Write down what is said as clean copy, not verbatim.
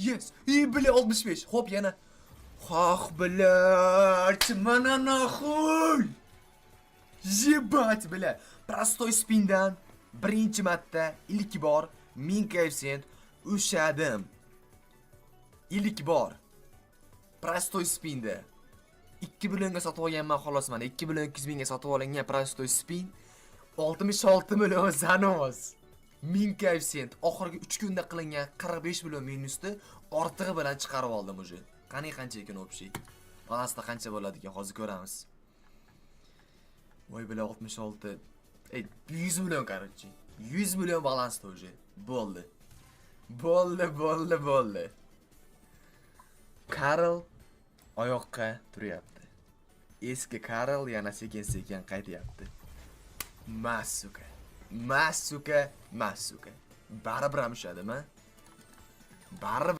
Yes. Bile 65. Hop yana. Xoh bilar. Mana naxuy. Yebat bilar. Prostoy spindan birinchi marta ilk bor 1000 koeffitsient ushadim. İlk bor. Prostoy spinda. 2 millionga sotib olganman xolos mana 2 million 200 mingga sotib olingan Prostoy spin 66 million zanos. 1000 koeffitsient oxirgi 3 kunda qilingan 45 million minusni ortig'i bilan chiqarib oldim уже. Qani qancha ekan общий? Balansda qancha bo'ladi ekan hozir ko'ramiz. Voy bilan 66. 100 million короче. 100 million balansda уже. Bo'ldi. Bo'ldi. Karl oyoqqa turyapti. Eski Karl yana sekin qaytyapti. Masuka. Baribir ham ushadimi? Baribir